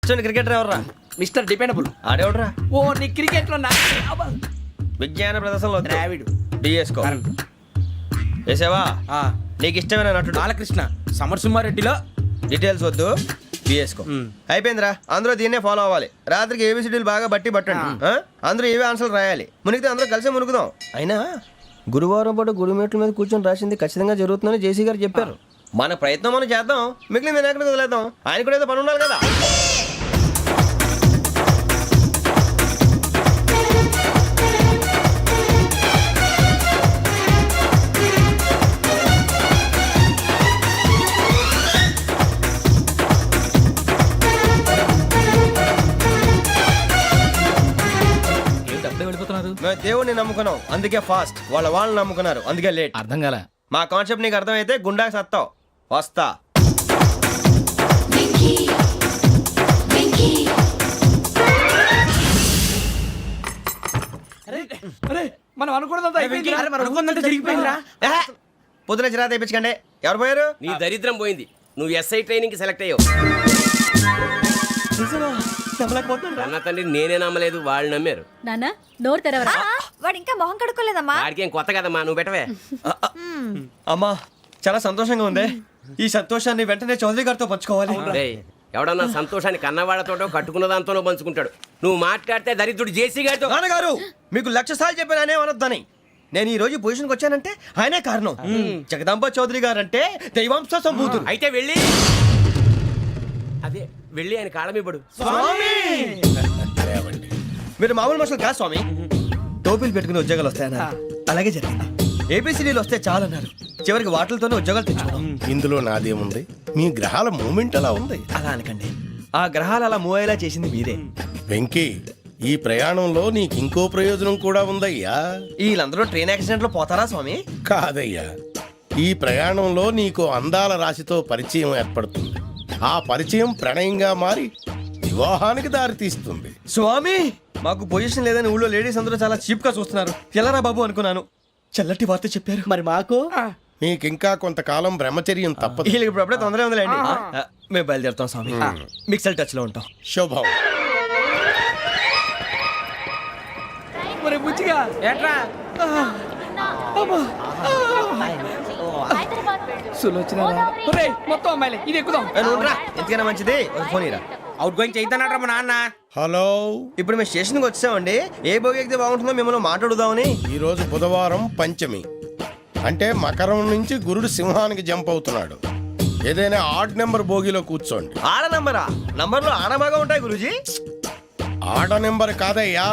ఇష్టం క్రికెటర్ ఎవర్రా? Mister dependable. ఆడేవడరా? ఓ నీ క్రికెట్ లో విజ్ఞాన ప్రదర్శనలో ద్రావిడు డిఎస్కో వేసావా? నీకు ఇష్టమైన నటుడు బాలకృష్ణ. సమర్సింహారెడ్డిలో డీటెయిల్స్ వద్దు, బిఎస్కో అయిపోయిందిరా. అందరూ దీన్నే ఫాలో అవ్వాలి. రాత్రికి ఏబిసిడీలు బాగా పట్టండి. అందరూ ఏవే ఆన్సర్లు రాయాలి. మునిగితే అందరూ కలిసి మునుగుదాం. అయినా గురువారం పాటు గురుమేట్ల మీద కూర్చొని రాసింది ఖచ్చితంగా జరుగుతుందని జేసీ గారు చెప్పారు. మన ప్రయత్నం మనం చేద్దాం, మిగిలిన ఎక్కడికి వదిలేద్దాం. ఆయన కూడా ఏదో పని ఉండాలి కదా. మేము దేవుడిని నమ్ముకున్నాం, అందుకే ఫాస్ట్. వాళ్ళని నమ్ముకున్నారు, అందుకే లేట్. అర్థం కాల. మా కాన్సెప్ట్ నీకు అర్థమైతే గుండాకి సత్తావు. వస్తా. మనం అనుకున్నదంతా జరిగిపోయిందిరా. పొద్దున చిరా తెప్పించకండి. ఎవరు పోయారు? నీ దరిద్రం పోయింది. నువ్వు ఎస్ఐ ట్రైనింగ్ కి సెలెక్ట్ అయ్యావు. అన్న తండ్రి నేనే నమ్మలేదు, వాళ్ళు నమ్మారు. నాన్న నోరు తెరవరా. వాడు ఇంకా మొహం కడుక్కోలేదమ్మా. వాడికి ఏం కొత్త కదమ్మా, నువ్వు పెట్టవే. అమ్మా చాలా సంతోషంగా ఉంది. ఈ సంతోషాన్ని వెంటనే చౌదరి గారితో పంచుకోవాలి. డేయ్, ఎవడన్నా సంతోషాన్ని కన్నవాళ్లతోటో కట్టుకున్న దాంతోనో పంచుకుంటాడు. నువ్వు మాట్లాడితే దరిద్రుడు జేసీ గారితో. నాన్నగారు మీకు 1,00,000 సార్లు చెప్పాను అనే అనొద్దని. నేను ఈ రోజు పొజిషన్కి వచ్చానంటే ఆయనే కారణం. జగదాంబ చౌదరి గారు అంటే దైవాంశ సంభూతుడు. అయితే వెళ్ళి అదే వెళ్ళి ఆయన కాళమివ్వడు. మీరు మామూలు మనుషులు కాదు స్వామి. టోపీలు పెట్టుకుని ఉద్యోగాలు వస్తాయన్నారు, అలాగే జరిగింది. ఏబిసిడీలు వస్తే చాలన్నారు, చివరికి వాటిలతోనే ఉద్యోగాలు తెచ్చుకున్నాం. ఇందులో నాదేముంది? మీ గ్రహాల మూమెంట్ అలా ఉంది. అలా అనకండి, ఆ గ్రహాలు అలా మూవ్ అయ్యేలా చేసింది మీరే. వెంకీ, ఈ ప్రయాణంలో నీకు ఇంకో ప్రయోజనం కూడా ఉందయ్యా. వీళ్ళందరూ ట్రైన్ యాక్సిడెంట్ లో పోతారా స్వామి? కాదయ్యా, ఈ ప్రయాణంలో నీకు అందాల రాశితో పరిచయం ఏర్పడుతుంది. ఆ పరిచయం ప్రణయంగా మారి వివాహానికి దారితీస్తుంది. స్వామి మాకు పొజిషన్ లేదని ఊళ్ళో లేడీస్ అందరూ చాలా చీప్ గా చూస్తున్నారు. ఎలారా బాబు అనుకున్నాను, చల్లటి వార్త చెప్పారు. మరి మాకు నీకింకా కొంతకాలం బ్రహ్మచర్యం తప్పదు. వీళ్ళకి ఇప్పుడు అప్పుడే తొందరగా ఉందిలేండి. మేము బయలుదేరుతాం స్వామి, మిక్సెల్ టచ్ లో ఉంటాం. శుభం. మరి బుచ్చిగా ఏట్రా సులోచన మొత్తం అమ్మాయిలే. ఇది ఎక్కుదాం. ఎందుకైనా మంచిది ఫోన్ ఇరా. అవుట్ గోయింగ్ చేద్దానట్రా మా నాన్న. హలో, ఇప్పుడు మేము స్టేషన్కి వచ్చామండి. ఏ బోగి ఎక్కితే బాగుంటుందో మిమ్మల్ని మాట్లాడుదామని. ఈరోజు బుధవారం పంచమి, అంటే మకరం నుంచి గురుడు సింహానికి జంప్ అవుతున్నాడు. ఏదైనా ఆడ్ నెంబర్ బోగిలో కూర్చోండి. ఆడ నంబరా? నంబర్లో ఆడ బాగా ఉంటాయి గురూజీ. ఆడ నెంబర్ కాదయ్యా,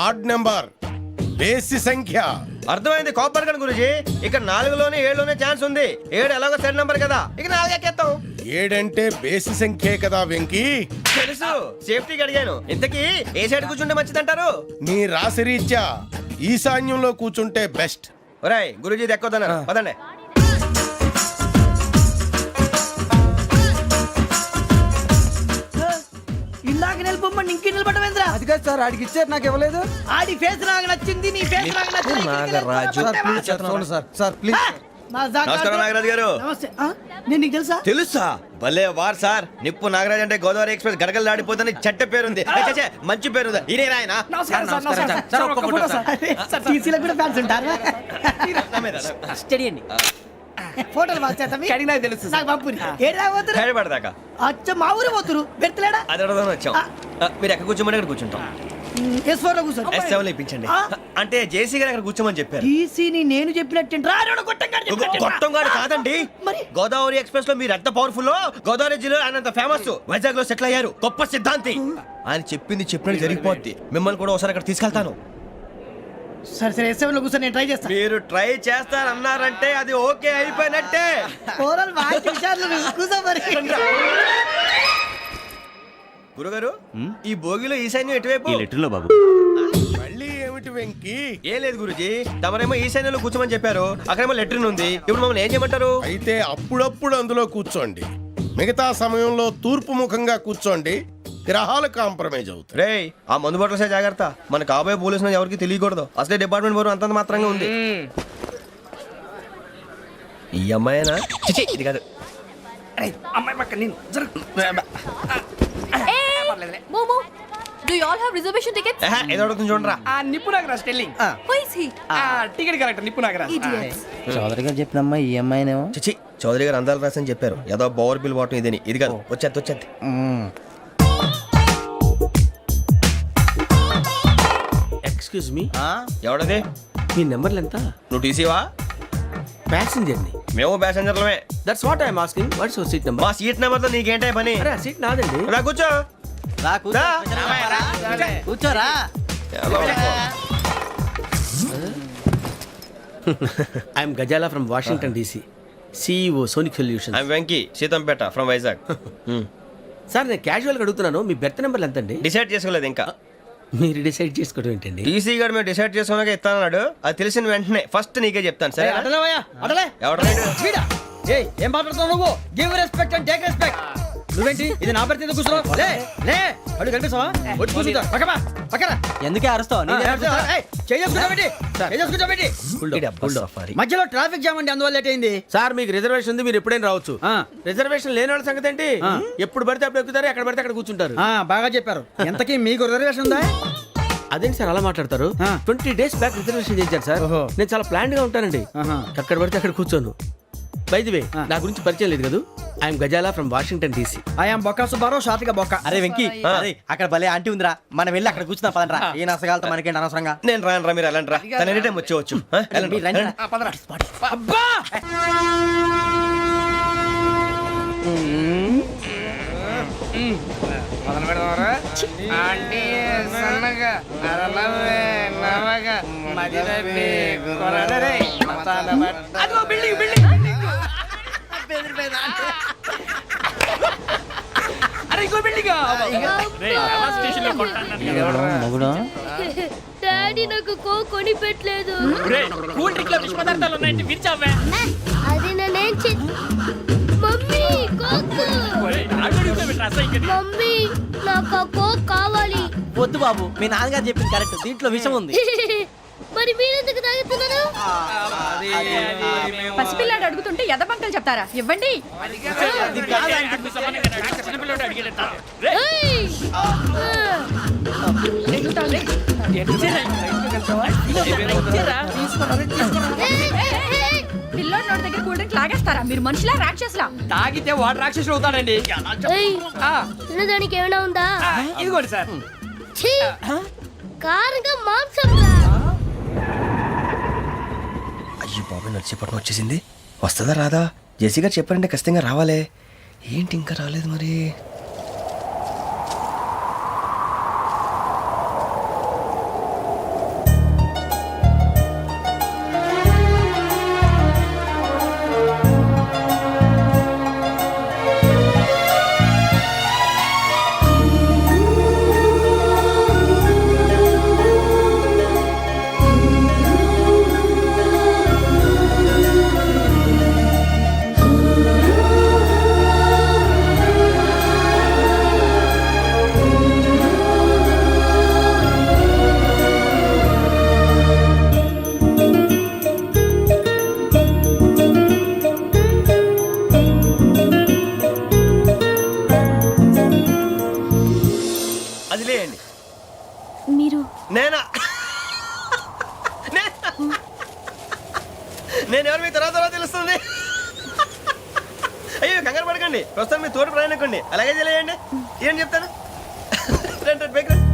ఆడ్ నెంబర్, బేసి సంఖ్య. అర్థమైంది, కాపర్ కానీ గురూజీ. ఇక్కడ 4లోనే 7లోనే ఛాన్స్ ఉంది. 7 ఎలాగో సెడ్ నంబర్ కదా, ఇక 4 ఎక్కేస్తాం. 7 అంటే బేసి సంఖ్యే కదా వెంకీ. తెలుసు, సేఫ్టీకి అడిగాను. ఇంతకీ ఏ సైడ్ కూర్చుంటే మంచిదంటారు? నీ రాశి రీత్యా ఈశాన్యంలో కూర్చుంటే బెస్ట్. ఒరాయ్ గురూజీ దెక్కొద్దన్నారు, పదండి. ఇందాక నిలబొమ్మని ఇంకే నిలబడమేంద్రా? అది కాదు సార్, ఆడికి ఇచ్చారు, నాకు ఇవ్వలేదు. ఆడి ఫేస్ నాకు నచ్చింది, నీ ఫేస్ నాకు నచ్చింది. Nagaraju sir please. నమస్కారం నాగరాజు గారు. నమస్తే. నేను నీకు తెలుసా? తెలుసా? భలే వార్ సార్. నిప్పు నాగరాజ్ అంటే గోదావరి ఎక్స్ప్రెస్ గడగలు దాడిపోతుంది చెట్ట పేరుంది. మంచి పేరు. ఇదే ఆయన. నమస్కారం సార్. నమస్కారం సార్. ఒక్క ఫోటో సార్. సార్ టీసీలో కూడా ఫ్యాన్స్ ఉంటారా? స్టడీ అండి. ఫోటోలు మార్చేస్తాం. కడిగి నాకు తెలుసు. నాకు పంపుని. ఏడు రాబోతురు? హైదరాబాద్. అచ్చ మా ఊరు పోతురు. పెడతలేడా? అది అడగదామని వచ్చాం. మీరు ఎక్కడ కూర్చోమని అక్కడ కూర్చుంటాం. S4 లో కూర్చో. S7 ఇప్పించండి. అంటే జేసీ గారు అక్కడ కూర్చోమని చెప్పారు. టీసీని నేను చెప్పినట్టు గొట్టంగాడు కాదండి. గోదావరి ఎక్స్ప్రెస్ లో మీరు ఎంత పవర్ఫుల్, గోదావరి జిల్లా ఆయన ఫేమస్. వైజాగ్ లో సెటిల్ అయ్యారు, గొప్ప సిద్ధాంతి. ఆయన చెప్పింది చెప్పినట్టు జరిగిపోద్ది. మిమ్మల్ని కూడా ఒకసారి అక్కడ తీసుకెళ్తాను. సరే S7 లో కూర్చొని నేను ట్రై చేస్తాను. మీరు ట్రై చేస్తారన్నారంటే అది ఓకే అయిపోయినట్టే. గురుగారు, ఈ భోగిలో ఈశాన్యం ఎటువైపు? బాబు మళ్ళీ ఏమిటి వెంకీ? ఏం లేదు గురుజీ, తమరేమో ఈశాన్యంలో కూర్చోమని చెప్పారు. అక్కడేమో లెట్రిన్ ఉంది. ఇప్పుడు మమ్మల్ని ఏం చేయమంటారు? అయితే అప్పుడప్పుడు అందులో కూర్చోండి, మిగతా సమయంలో తూర్పు ముఖంగా కూర్చోండి. గ్రహాలు కాంప్రమైజ్ అవుతాయి. రే ఆ మందు బట్టలసే జాగ్రత్త. మన కాబోయే పోలీసులు ఎవరికి తెలియకూడదు. అసలే డిపార్ట్మెంట్ బోరు అంతంత మాత్రంగా ఉంది. ఈ అమ్మాయినా? ఇది కాదు. అమ్మాయి పక్క నేను Do you all have reservation tickets? ఏదో అడుగుతుంది చూడరా. ఆ నిప్పు Nagaraj telling Who is he? Ticket correct నిప్పు నాగరాజ్ Idiots. చౌదరి గారు చెప్పినమ్మా ఈ అమ్మాయినేమో. చిచి చౌదరి గారు అందాలు రాసని చెప్పారు. ఏదో బోర్ బిల్ వాటం ఇదని. ఇది కాదు, వచ్చేది. Excuse me, ఎవడది? మీ నెంబర్లు ఎంత? నువ్వు టీసీవా? ప్యాసింజర్ ని. మేము ప్యాసెంజర్లమే. That's what I'm asking. What's your seat number? మా సీట్ నెంబర్తో నీకేంటే పని? అరే ఆ సీట్ నాదండి. రా కూర్చో. రా రా. కూర్చోరా. I'm Gazala from Washington DC, CEO Sonic Solution. I'm Venky Seethampeta from Vizag. Sir నేను క్యాజువల్గా అడుగుతున్నాను, మీ బెర్త్ నెంబర్ ఎంత అండి? డిసైడ్ చేసుకోలేదు ఇంకా. మీరు డిసైడ్ చేసుకోవడం ఏంటండి? టీసీ గారు మేము డిసైడ్ చేసుకున్నాక ఇస్తానన్నాడు. అది తెలిసిన వెంటనే ఫస్ట్ నీకే చెప్తాను. సరే ఎవరు ఏం మాట్లాడుతున్నావు నువ్వు? Give respect and take respect. నువ్వేంటి ఇది నా పరిస్థితి ఎందుకు కూర్చున్నావు? లే లే అడుగు కనిపిస్తావా? వచ్చి కూర్చుంటా. పక్కన ఎందుకే అరుస్తావు? మధ్యలో ట్రాఫిక్ జామ్ అండి, అందువల్ల లేట్ అయింది. సార్ మీకు రిజర్వేషన్ ఉంది, మీరు ఎప్పుడైనా రావచ్చు. రిజర్వేషన్ లేని వాళ్ళ సంగతి ఏంటి? ఎప్పుడు పడితే అప్పుడు ఎక్కుతారు, ఎక్కడ పడితే అక్కడ కూర్చుంటారు. బాగా చెప్పారు. ఎంతకీ మీకు రిజర్వేషన్ ఉందా? అదేంటి సార్ అలా మాట్లాడతారు? 20 days బ్యాక్ రిజర్వేషన్ చేశారు సార్. ఓహో. నేను చాలా ప్లాన్డ్ గా ఉంటానండి. అక్కడ పడితే అక్కడ కూర్చోను. బై ది వే, నా గురించి పరిచయం లేదు కదా. I'm Gazala from Washington DC. I'm Bokka Subbarao, షార్ట్గా బొక్క. అరే వెంకీ, అరే అక్కడ భలే ఆంటీ ఉందిరా, మనం వెళ్ళి అక్కడ కూర్చున్నా పదనరా. ఏ నసగాలతో మనకేంటి అనవసరంగా. నేను రాను రా, మీరు వెళ్ళండి రా. తన ఎనీ టైం వచ్చేవచ్చు. వెళ్ళండి. అబ్బా మొదలు పెడదామరా? ఆంటీ సన్నగా అరలవే నవగా మదిరపి కొరడరే అదిగో బిల్డింగ్ అరే ఇంకో బిల్డింగ్ మగుడు డాడీ నాకు కొని పెట్టలేదు. కూల్ డ్రింక్ లో విష పదార్థాలు ఉన్నాయంటే విరిచావే. అది నేనేం మమ్మీ కోక్. మమ్మీ నాకు ఆ కోక్ కావాలి. వద్దు బాబు, మీ నాన్నగారు చెప్పింది కరెక్ట్, దీంట్లో విషయం ఉంది. మరి మీరెందుకు తాగుతున్నారు? పసిపిల్లాడు అడుగుతుంటే ఎదబంకలు చెప్తారా? ఇవ్వండి. ఏయ్! పిల్లోడి నోటి దగ్గర కూల్ డ్రింక్ లాగేస్తారా? మీరు మనుషులా రాక్షసులా? తాగితే వాడు రాక్షసుడు అవుతాడండి. ఏయ్! తినడానికి ఏమైనా ఉందా? ఇదిగోండి సార్. ఛీ! కారంగా మాంసం రా. అయ్యో బాబు, నడిచేపట్నం వచ్చేసింది. వస్తుందా రాదా? జెసి గారు చెప్పారంటే ఖచ్చితంగా రావాలే. ఏంటి ఇంకా రాలేదు మరి? అది లేయండి. మీరు నేనా? నేను ఎవరు మీ తర్వాత తెలుస్తుంది. అయ్యో కంగారు పడకండి, ప్రస్తుతం మీ తోటి ప్రయాణకండి. అలాగే తెలియండి. ఏం చెప్తాను? రండి బైక్ రండి.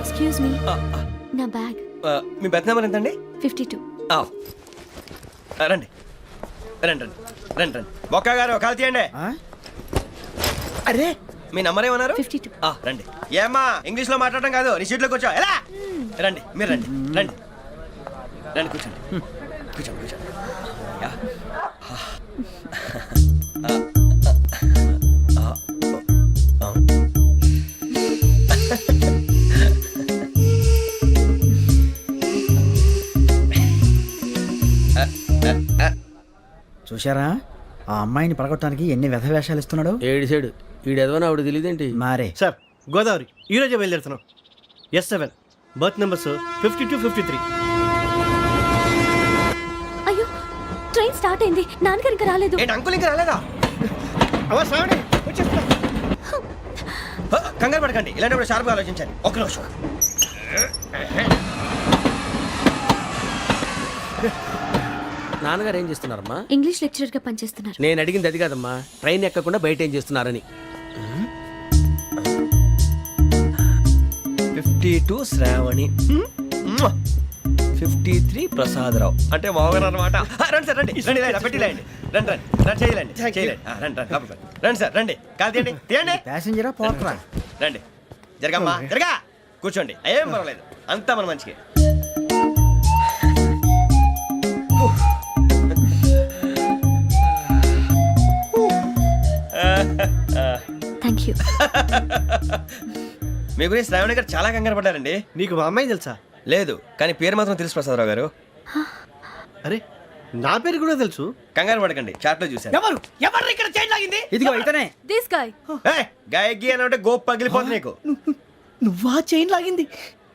ఎక్స్క్యూజ్ మీ, నా బ్యాగ్. మీ బెత్ నెంబర్ ఎంతండి? 52. రండి రండి రండి రండి రండి. బొక్క గారు కాల్ తీయండి. అరే మీ నంబర్ ఏమన్నారు? 52. రండి. ఏమ్మా ఇంగ్లీష్ లో మాట్లాడడం కాదు, నీ సీట్లోకి వచ్చా. ఎలా రండి, మీరు రండి రండి రండి, కూర్చోండి కూర్చోండి కూర్చోండి. యా. చూశారా ఆ అమ్మాయిని పడగొట్టడానికి ఎన్ని వ్యధ వేషాలు ఇస్తున్నాడు. ఏడు సైడు ఈడెదవని ఆవిడ తెలియదేంటి? మారే సార్ గోదావరి ఈరోజే బయలుదేరుతున్నాం. S7 berth numbers 52-53. అయ్యో ట్రైన్ స్టార్ట్ అయింది, నాన్నగారు ఇంకా రాలేదు. ఏంటి అంకుల్ ఇంకా రాలేదా? కంగారు పడకండి, ఇలాంటప్పుడు షార్ప్గా ఆలోచించండి. ఒక్క నిమిషం. నాన్నగారు ఏం చేస్తున్నారమ్మా? ఇంగ్లీష్ లెక్చరర్ గా పనిచేస్తున్నారు. నేను అడిగింది అది కాదమ్మా, ట్రైన్ ఎక్కకుండా బయట ఏం చేస్తున్నారని. 52 శ్రావణి, 53 ప్రసాదరావు అంటే మామగారు అనమాట. రండి సార్, రండి రండి, ఇలా పెట్టి లేండి. రండి రండి రండి, చేయలేండి చేయలేండి. రండి రండి లోపలికి రండి. రండి సార్, రండి, కాలు తీయండి తీయండి. ప్యాసింజరా పోట్రా? రండి, జరగమ్మా జరగా, కూర్చోండి, ఏం పర్వాలేదు, అంతా మన మంచికి. Thank you. మీ గురించి శ్రావణి గారు చాలా కంగారు పడ్డారండి. నీకు మా అమ్మాయి తెలుసా? లేదు, కానీ పేరు మాత్రం తెలుసు ప్రసాదరావు గారు. అరే నా పేరు కూడా తెలుసు. కంగారు పడకండి, చాట్ లో చూశాను. ఎవరు ఎవరు ఇక్కడ చైన్ లాగింది? ఇదిగో ఇతనే. This guy. గాయకి అని అంటే గోప్ పగిలిపోతుంది నీకు. నువ్వా చైన్ లాగింది?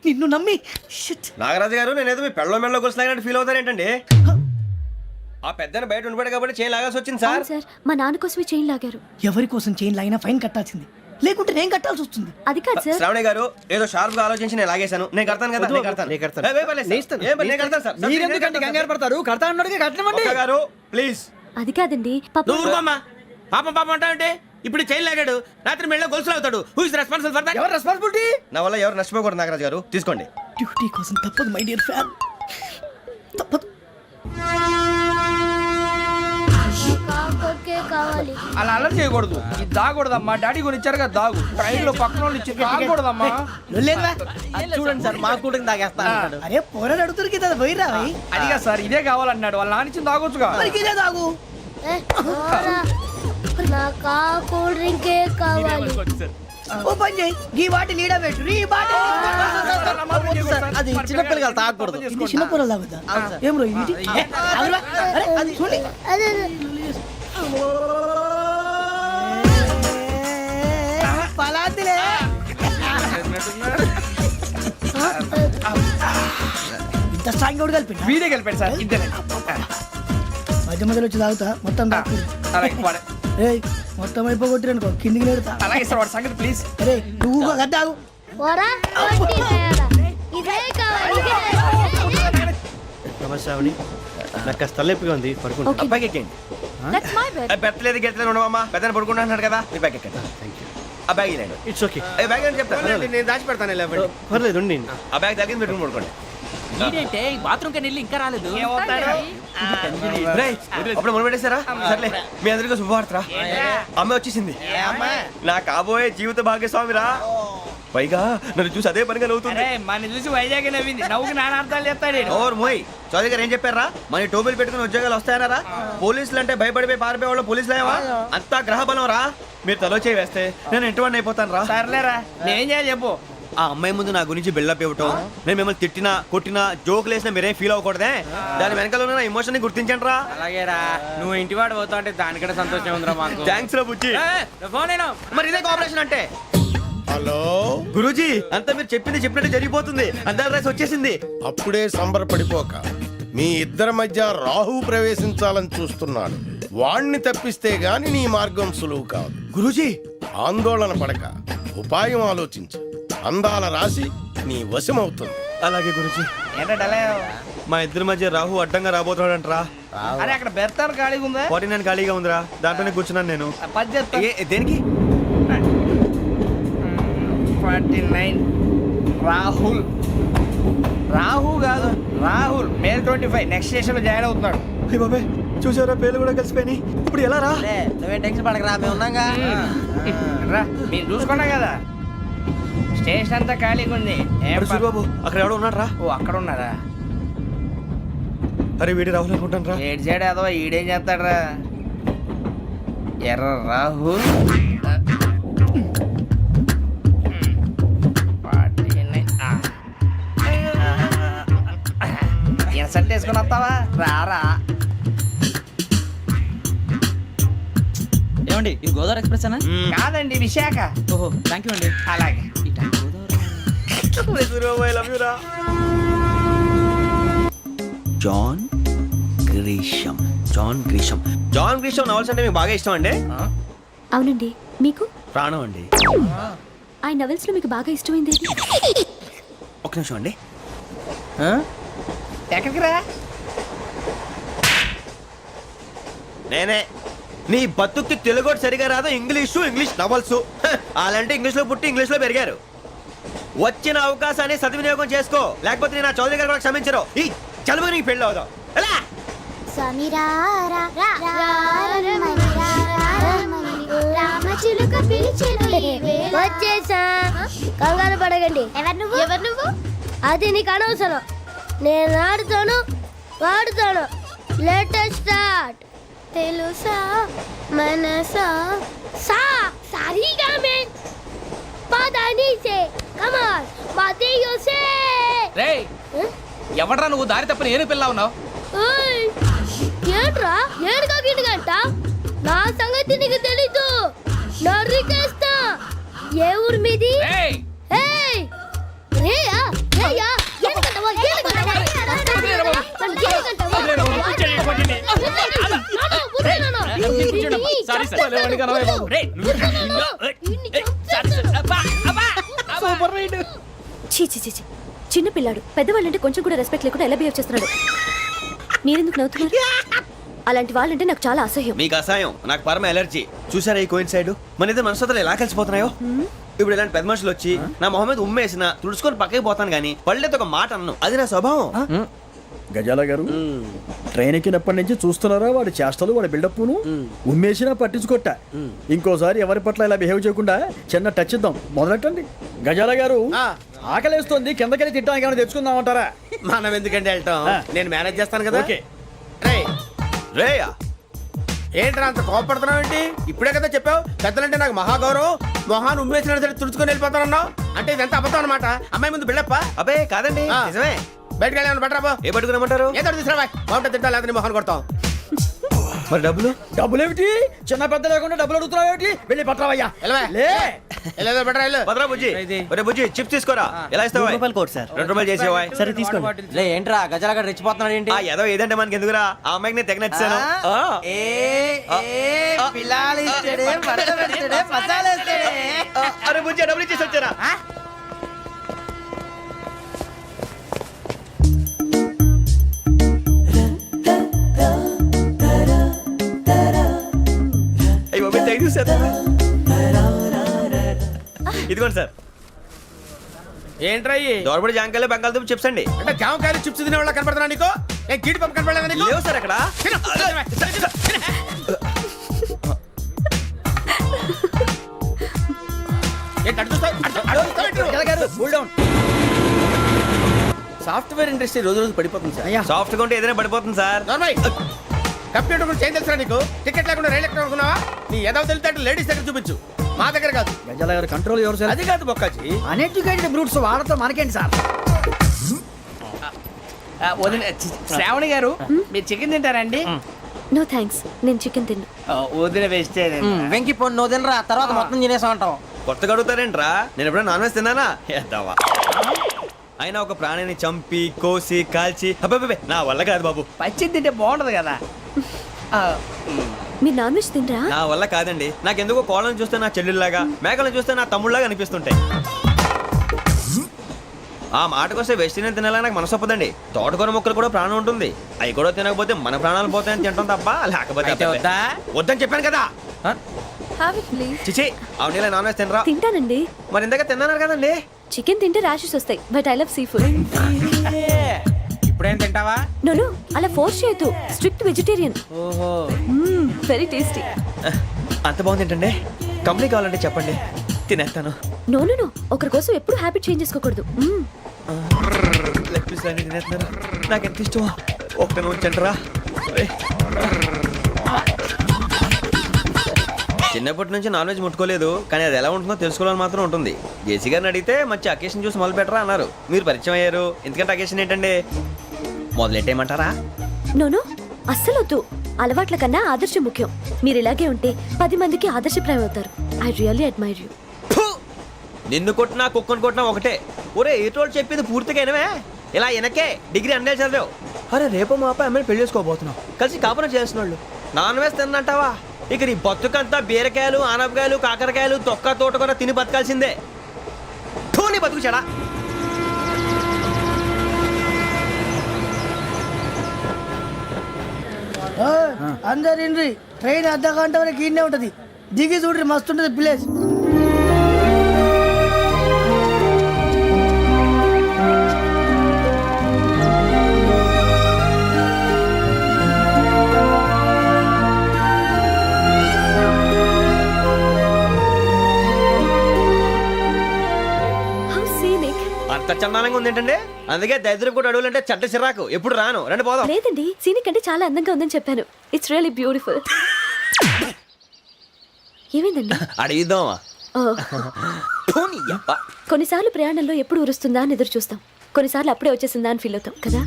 నిన్ను నమ్మి షిట్. నాగరాజు గారు, నేనేదో మీ పెళ్ళ మెళ్ళలో గురిసిలాగినట్టు ఫీల్ అవుతారేంటండి? ఆ పెద్దని బయట ఉండిపోయాడు కాబట్టి చేయి లాగాల్సి వచ్చింది సార్. అవును సార్, మా నాన్న కోసమే చైన్ లాగారు. ఎవరి కోసం చైన్ లాగినా ఫైన్ కట్టాల్సింది, లేకుంటే నేను కట్టాల్సి వస్తుంది. అది కాదు సార్. శ్రావణి గారు, ఏదో షార్ప్ గా ఆలోచించి నేను లాగేశాను. నేను కడతాను కదా, నేను కడతాను. నేను కడతాను. ఏ, పర్లేదు సార్. ఏ, నేను కడతాను సార్. మీరెందుకంటే కంగారు పడతారు? కడతా అన్నాడుగా, కట్టమండి. ఒక్క గారు ప్లీజ్. అది కాదండి పాప. నువ్వు ఊరుకోమ్మా. పాపం పాపం అంటావంటే ఇప్పుడు చైన్ లాగాడు, రాత్రి మెళ్ళ గొలుసులు అవుతాడు. Who is responsible for that? ఎవరు రెస్పాన్సిబిలిటీ? నా వల్ల ఎవరు నష్టపోకూడదు నాగరాజు గారు, తీసుకోండి. డ్యూటీ కోసం తప్పదు మై డియర్ ఫ్యాన్, తప్పదు. కాకొక్కే కావాలి. అలా అలర్ట్ చేయకూడదు. ఇది దాగకూడదమ్మా. డాడీ కొని ఇచ్చారు కదా దాగు. ట్రైన్ లో పక్కన వాళ్ళు ఇచ్చి దాగకూడదమ్మా. లేదురా. చూడండి సార్, మా కూడా తాగేస్తా అన్నాడు. అరే పోరాడు అడుగుతారు కదా, పోయిరా భయ్. అదిగా సార్, ఇదే కావాలన్నాడు. వాళ్ళ నాన్న ఇచ్చింది తాగొచ్చుగా. మరి ఇదే తాగు. ఏ, పోరా. నాకు ఆ కూల్ డ్రింకే కావాలి. ఓ పని చేయి, ఈ బాటి లీడ పెట్టు, ఈ బాటి. అది చిన్నపిల్లలు తాగకూడదు. ఇది చిన్న పొరలు తాగుతా. ఏం రో ఇది? ఏ, ఆగురా. అరే, అది చూడండి. అదే పలాతిలే. ఇంత స్ట్రాంగ్ కూడా కలిపి వీడే గెలిపాడు సార్. ఇద్దరే. మధ్య మధ్యలో వచ్చి తాగుతా, మొత్తం తాగు. అలాగే వాడు. ఏయ్, మొత్తం అయిపోగొట్టిరనుకో కిందికి నేడుతా. అలాగే సార్, వాడు సంగతి ప్లీజ్. అరే నువ్వు కదా తాగు. పోరా, వడ్డీ తయారా. ఇదే కావాలి, ఇదే. నమస్తే శ్రావణి, నాకు కాస్త తలెప్పిగా ఉంది, పడుకుంటా. ఓకే. బ్యాగ్ ఎక్కండి. That's my bed. పెట్టలేదు గెట్టలేదు ఉండవమ్మా. పెద్దని పడుకుంటున్నాడు కదా, మీ బ్యాగ్ ఎక్కండి. ఆ బ్యాగ్ ఇలాండి. It's okay. బ్యాగ్ అని చెప్తాను, నేను దాచి పెడతాను. పర్లేదు ఉండి. ఆ బ్యాగ్ తగ్గింది పెట్టుకుని పడుకోండి. బాత్రూమ్ కి వెళ్ళి ఇంకా రాలేదు. రేయ్, అప్పుడు మొదలు పెట్టేశారా? సర్లే, మీ అందరికీ శుభవార్తరా. అమ్మ వచ్చేసింది, నా కాబోయే జీవిత భాగ్యస్వామిరా. పైగా నన్ను చూసి అదే పనిగా నవ్వుతుంది. మన చూసి వైజాగ్ నవ్వింది. నవ్వుకి నాన్న అర్థాలు చెప్తాడు. ఓర్ మోయ్, చౌదరి గారు ఏం చెప్పారా? మన టోబీలు పెట్టుకుని ఉద్యోగాలు వస్తాయన్నారా? పోలీసులు అంటే భయపడిపోయి పారిపోయే వాళ్ళు పోలీసులేవా? అంతా గ్రహ బలం రా. మీరు తలో చేయి వేస్తే నేను ఇంటివాడిని అయిపోతాను రా. సర్లేరా, నేనేం చేయాలి చెప్పు. ఆ అమ్మాయి ముందు నా గురించి బిల్డప్ ఇవ్వటం, నేను మిమ్మల్ని తిట్టినా కొట్టినా జోకులు వేసినా మీరేం ఫీల్ అవ్వకూడదే. దాని వెనకాల ఉన్న ఎమోషన్ ని గుర్తించండి రా. అలాగేరా, నువ్వు ఇంటివాడు పోతా అంటే దానికంటే సంతోషం ఉందిరా మాకు. థ్యాంక్స్ రా బుజ్జి. ఫోన్ అయినా మరి ఇదే కోఆపరేషన్ అంటే. హలో, గురూజీ, అంతా మీరు చెప్పింది చెప్పినట్టు జరిగిపోతుంది. అందాల రైస్ వచ్చేసింది. అప్పుడే సంబరపడిపోక. మీ ఇద్దరి మధ్య రాహు ప్రవేశించాలని చూస్తున్నాడు. వాణ్ణి తప్పిస్తే గాని నీ మార్గం సులువు కాదు. గురూజీ, ఆందోళన పడక, ఉపాయం ఆలోచించు. అందాల రాశి నీ వశమవుతుంది. అలాగే గురూజీ. ఏంటంటే మా ఇద్దరి మధ్య రాహు అడ్డంగా రాబోతున్నాడంటరా. అరే అక్కడ బెర్తాను ఖాళీగా ఉందా? 49 ఖాళీగా ఉందిరా, దాంట్లోనే కూర్చున్నాను నేను. పది చెప్తా. దేనికి? 49 రాహుల్. రాహు కాదు, రాహుల్. మే 25 నెక్స్ట్ స్టేషన్ లో జాయిన్ అవుతున్నాడు. అయ్య బాబాయ్, చూసారా పేర్లు కూడా కలిసిపోయినాయి. ఇప్పుడు ఎలా రా? నువ్వేం టెన్షన్ పడకరా, మేము ఉన్నాగా. రా, మీరు చూసుకున్నా కదా స్టేషన్ అంతా ఖాళీగా ఉంది. ఏం సూరిబాబు, అక్కడ ఎవడో ఉన్నాడు రా. ఓ అక్కడ ఉన్నారా? అరే వీడి రాహుల్ అనుకుంటాను రా. ఏడు చేయడం అదో ఈడేం చేస్తాడరా? ఎర్ర రాహుల్. ఇన్సర్ట్ వేసుకుని వస్తావా? రారా. ఏమండి, ఇది గోదావరి ఎక్స్ప్రెస్ అనా? కాదండి, విశాఖ. ఓహో, థ్యాంక్ యూ అండి. అలాగే. John Grisham. John Grisham. John Grisham novels అంటే మీకు బాగా ఇష్టం అండి? అవునండి, మీకు? ప్రాణం అండి. ఆ నవెల్స్ లో మీకు బాగా ఇష్టమైంది ఏది? ఒక్క నిమిషం అండి. ఎక్కడికి రా? నేనే. నీ బతుక్కి తెలుగు సరిగా రాదు, ఇంగ్లీష్ నవల్స్. అలాంటి ఇంగ్లీష్లో పుట్టి ఇంగ్లీష్లో పెరిగారు. వచ్చిన అవకాశాన్ని సద్వినియోగం చేసుకో, లేకపోతే నేను నా చౌదరి గారు కూడా క్షమించరు. ఈ చదువు నీకు పెళ్ళి అవుదాం. ఎలా? వచ్చేసా, కంగారు పడకండి. ఎవరు నువ్వు? అది నీకు అనవసరం. నేను ఆడుతాను, వాడుతాను. Latest start. తెలుసా మనసా సా సారీగా మెన్ పదని సే కమాన్ మాదేయో సే. రేయ్ ఎవడ్రా నువ్వు దారి తప్పని ఏను పిల్ల ఉన్నావు? ఓయ్ ఏంట్రా ఏడుగా గిడుగంట? నా సంగతి నీకు తెలీదు. నరికేస్తా. ఏ ఊరు మీది? రేయ్ ఏయ్ రేయా రేయా ఏడుగంటవా ఏడుగంటవా సారీ సార్. Super ride. చీ చీ చీ చీ. చిన్న పిల్లాడు పెద్దవాళ్ళంటే కొంచెం కూడా రెస్పెక్ట్ లేకుండా ఎలా బిహేవ్ చేస్తున్నాడు. మీరెందుకు నవ్వుతున్నారు? అలాంటి వాళ్ళంటే నాకు చాలా అసహ్యం. మీకు అసహాయం, నాకు పరమ ఎలర్జీ. చూసారా ఈ కోయిన్సైడ్? మన ఇద్దరు మనస్తత్వాలు ఎలా కలిసిపోతున్నాయో. ఇప్పుడు ఇలాంటి పెద్ద మనుషులు వచ్చి నా మొహం మీద ఉమ్మేసిన తుడుచుకొని పక్కకి పోతాను కానీ పళ్ళేతో ఒక మాట అన్ను. అది నా స్వభావం. గజాల గారు ట్రైన్ ఎక్కినప్పటి నుంచి చూస్తున్నారా వాడి చేష్టలు, వాడి బిల్డప్ను? ఉమ్మేసినా పట్టించుకోట. ఇంకోసారి ఎవరి పట్ల ఇలా బిహేవ్ చేయకుండా చిన్న టచ్ ఇద్దాం. మొదలెట్టండి. గజాల గారు ఆకలేస్తుంది, కిందకెళ్ళి తిట్టడానికి ఏమైనా తెచ్చుకుందామంటారా? మనం ఎందుకంటే వెళ్తాం, నేను మేనేజ్ చేస్తాను కదా. ఓకే. రేయా ఏంట్రా అంత కోపడుతున్నావు ఏంటి? ఇప్పుడే కదా చెప్పావు పెద్దలంటే నాకు మహాగౌరవం, మొహాన్ని ఉమ్మేసిన సరే తుడుచుకొని వెళ్ళిపోతానన్నావు. అంటే ఇదంతా అబద్ధం అనమాట. అమ్మాయి ముందు బిల్డప్ప. అబ్బే కాదండి, నిజమే. బయటకు వెళ్ళి బట్రాబో. ఏ పట్టుకురమ్మంటారు? ఏదో తీసుకురా బాగుంటుంది. తింటా లేదా మొహాన్ని కొడతాం. మరి డబ్బులు? డబ్బులేమిటి? చిన్న పెద్ద లేకుండా డబ్బులు అడుగుతున్నావు ఏమిటి? వెళ్ళి పట్టరావయ్యా. లే వెళ్ళేదో బట్రా వెళ్ళు. భద్రా బుజ్జి, ఒరే బుజ్జి చిప్స్ తీసుకోరా. ఎలా ఇస్తావా? రూపాయలు కోట్ సార్. 2 రూపాయలు చేసేవా? సరే తీసుకోండి. లే ఏంట్రా గజాల గడ రెచ్చిపోతున్నాడు ఏంటి? ఏదో ఏదంటే మనకి ఎందుకురా, ఆ అమ్మాయికి నేను తెగ నచ్చాను. అరే బుజ్జి డబ్బులు ఇచ్చేసి వచ్చారా? ఇదిగోండి సార్. ఏంట్రా దోరబడి జాంకాయలు బంగాళదుంప చిప్స్ అండి. అంటే జామకాయలు చిప్స్ తినే వాళ్ళ కనపడుతున్నా నీకు? ఏ గీడి పంప కనపడలేదా నీకు? లేవు సార్ అక్కడ. సాఫ్ట్వేర్ ఇండస్ట్రీ రోజు రోజు పడిపోతుంది సార్. సాఫ్ట్ గా ఉంటే ఏదైనా పడిపోతుంది సార్. కంప్యూటర్ గురించి ఏం తెలుసా నీకు? టికెట్ లేకుండా రైలు ఎక్కడ అనుకున్నావా? నీ ఏదో తెలితే లేడీస్ దగ్గర చూపించు, మా దగ్గర కాదు. గజాల గారు కంట్రోల్ ఎవరు సార్? అది కాదు బొక్కాజీ. అన్ఎడ్యుకేటెడ్ బ్రూట్స్ వాళ్ళతో మనకేంటి సార్? శ్రావణి గారు మీరు చికెన్ తింటారండి? నో థ్యాంక్స్, నేను చికెన్ తిన్నా. వదిన వేస్తే వెంకి పొన్ను నువ్వు తినరా, తర్వాత మొత్తం తినేసా ఉంటాం. కొత్తగా అడుగుతారేంట్రా? నేను ఎప్పుడైనా నాన్ వెజ్ తిన్నానా? ఎద్దావా. అయినా ఒక ప్రాణిని చంపి కోసి కాల్చి అబ్బే నా వల్ల కాదు బాబు. పచ్చి తింటే బాగుంటది కదా. మీరు నాన్ వెజ్ తినరా? నా వల్ల కాదండి. నాకెందుకో కోళ్ళని చూస్తే నా చెల్లెళ్ళలాగా, మేకలను చూస్తే నా తమ్ముళ్ళలాగా అనిపిస్తుంటాయి. ఆ మాటకొస్తే వెస్టిరియన్ తినాలని నాకు మనసు ఒప్పదండి. తోటకూర మొక్కలు కూడా ప్రాణం ఉంటుంది. అవి కూడా తినకపోతే మన ప్రాణాలు పోతాయని తింటాం తప్ప లేకపోతే వద్దని చెప్పాను కదా. చిచి అవునీ నాన్ వెజ్ తినరా? తింటానండి. మరి ఇందాక తిన్నాను కదండి. చికెన్ తింటే ర్యాషెస్ వస్తాయి, but I love sea food. ఇప్పుడేం తింటావా? నో అలా ఫోర్స్ చేయొద్దు. Strict vegetarian. ఓహో వెరీ టేస్టీ. అంత బాగుంది ఏంటండి? కంపెనీ కావాలంటే చెప్పండి, తినేస్తాను. నో ఒకరి కోసం ఎప్పుడు హ్యాబిట్ చేంజ్ చేసుకోకూడదు. లెగ్ పీస్ అన్ని తినేస్తున్నారు. నాకు ఎంత ఇష్టం. ఒకటే ఉంచండిరా. చిన్నప్పటి నుంచి నాన్ వెజ్ ముట్టుకోలేదు, కానీ అది ఎలా ఉంటుందో తెలుసుకోవాలని మాత్రం ఉంటుంది. జేసీ గారిని అడిగితే మంచి అకేషన్ చూసి మొదలు పెట్టరా అన్నారు. మీరు పరిచయం అయ్యారు, ఎందుకంటే అకేషన్ ఏంటండి? మొదలెట్టేయమంటారా? నో అస్సలు వద్దు. అలవాట్ల కన్నా ఆదర్శం ముఖ్యం. మీరు ఇలాగే ఉంటే 10 మందికి ఆదర్శప్రాయం అవుతారు. I really admire you. నిన్ను కొట్టినా కుక్కను కొట్టినా ఒకటే. ఒరే ఏటోళ్ళు చెప్పింది పూర్తిగా వినవే ఇలా వెనకే డిగ్రీ అన్నే చదివావు అరే రేపు మా అబ్బాయి అమ్మాయిని పెళ్లి చేసుకోబోతున్నావు కలిసి కాపురం చేసిన వాళ్ళు నాన్ వేసి తిన్నంటావా ఇక నీ బతుకంతా బీరకాయలు ఆనపకాయలు కాకరకాయలు తొక్క తోట కూడా తిని బతకాల్సిందే నీ బతుకు చెడా అందరు ఇండ్రి ట్రైన్ అర్ధ గంట వరకు ఇన్నే ఉంటది దిగి చూడ్రి మస్తు ఉంటది ప్లేస్ హౌ సీనిక్. అంత చందానంగా ఉంది ఏంటంటే అందుకే దరిద్రం కూడా అడవులంటే చెడ్డ చిరాకు ఎప్పుడు రాను రండి పోదాం లేదండి సీనిక్ అంటే చాలా అందంగా ఉందని చెప్పాను. It's really beautiful. ఏమైందండి? అడిగిద్దామా ఓ, కొన్నిసార్లు ప్రయాణంలో ఎప్పుడు ఉరుస్తుందా అని ఎదురు చూస్తాం, కొన్నిసార్లు అప్పుడే వచ్చేసిందా అని ఫీల్ అవుతాం కదా.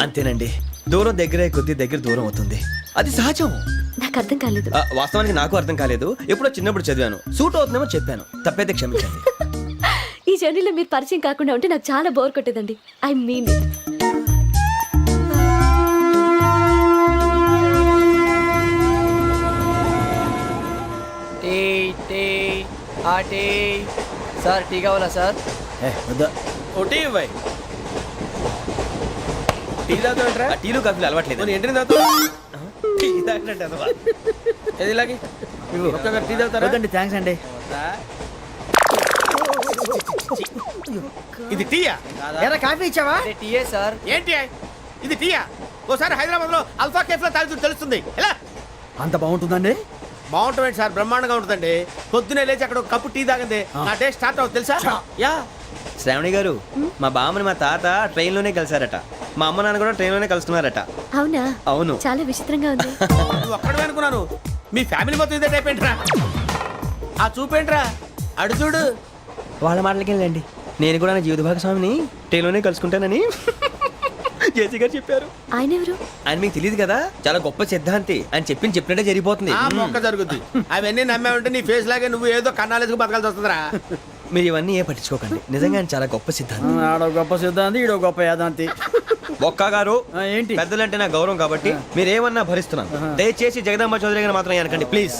అంతేనండి దూరం దగ్గరే కొద్ది దగ్గర దూరం అవుతుంది అది సహజం. నాకు అర్థం కాలేదు. వాస్తవానికి నాకు అర్థం కాలేదు ఎప్పుడో చిన్నప్పుడు చదివాను సూట్ అవుతుందేమో చెప్పాను తప్పైతే క్షమించండి. ఈ జర్నీలో మీరు పరిచయం కాకుండా ఉంటే నాకు చాలా బోర్ కొట్టేదండి. I mean it. Tea tea ఆ టీ సార్ టీ కావాలా సార్? వద్దా ఒకటి ఇవ్వాయి టీ తాగుతాంట్రా టీలు కాఫీలు అలవాట్లేదు ఎంట్రీ తాగుతా టీ తాగినట్టు అదవా. ఏది ఇలాగే ఒక్కొక్కరు టీ తాగుతారా వద్దండి థ్యాంక్స్ అండి. ఇది టీయా ఎరా కాఫీ ఇచ్చావా? టీయే సార్. ఏంటి ఇది టీయా ఓసారి హైదరాబాద్ లో అల్ఫా కేఫ్ లో తాగుతూ తెలుస్తుంది ఎలా అంత బాగుంటుందండి? బాగుంటుంది సార్ బ్రహ్మాండంగా ఉంటుందండి పొద్దునే లేచి అక్కడ ఒక కప్పు టీ తాగింది నా డే స్టార్ట్ అవుతుంది తెలుసా యా శ్రావణి గారు మా బామ్మని మా తాత ట్రైన్ లోనే కలిసారట మా అమ్మ నాన్న కూడా ట్రైన్ లోనే కలుస్తున్నారట. అవునా? అవును. చాలా విచిత్రంగా ఉంది. నువ్వు ఒక్కడే అనుకున్నాను మీ ఫ్యామిలీ మొత్తం ఇదే టైప్ ఏంట్రా ఆ చూపేంట్రా అడు చూడు వాళ్ళ మాటలకి వెళ్ళండి నేను కూడా నా జీవిత భాగస్వామిని ట్రైన్ లోనే కలుసుకుంటానని జేసీ గారు చెప్పారు. ఆయన ఎవరు? ఆయన మీకు తెలియదు కదా చాలా గొప్ప సిద్ధాంతి అని చెప్పినట్టే జరిగిపోతుంది. ఆ మొక్క జరుగుద్ది అవన్నీ నమ్మే ఉంటే నీ ఫేస్ లాగే నువ్వు ఏదో కన్నాలేసుకు బతకాల్సి వస్తుందిరా మీరు ఇవన్నీ ఏ పట్టించుకోకండి నిజంగా ఆయన చాలా గొప్ప సిద్ధాంతి. ఆడో గొప్ప సిద్ధాంతి ఈడో గొప్ప యాదాంతి. ఒక్క గారు ఏంటి? పెద్దలంటే నా గౌరవం కాబట్టి మీరు ఏమన్నా భరిస్తున్నాను. దయచేసి జగదాంబ చౌదరి గారు మాత్రం అనకండి ప్లీజ్.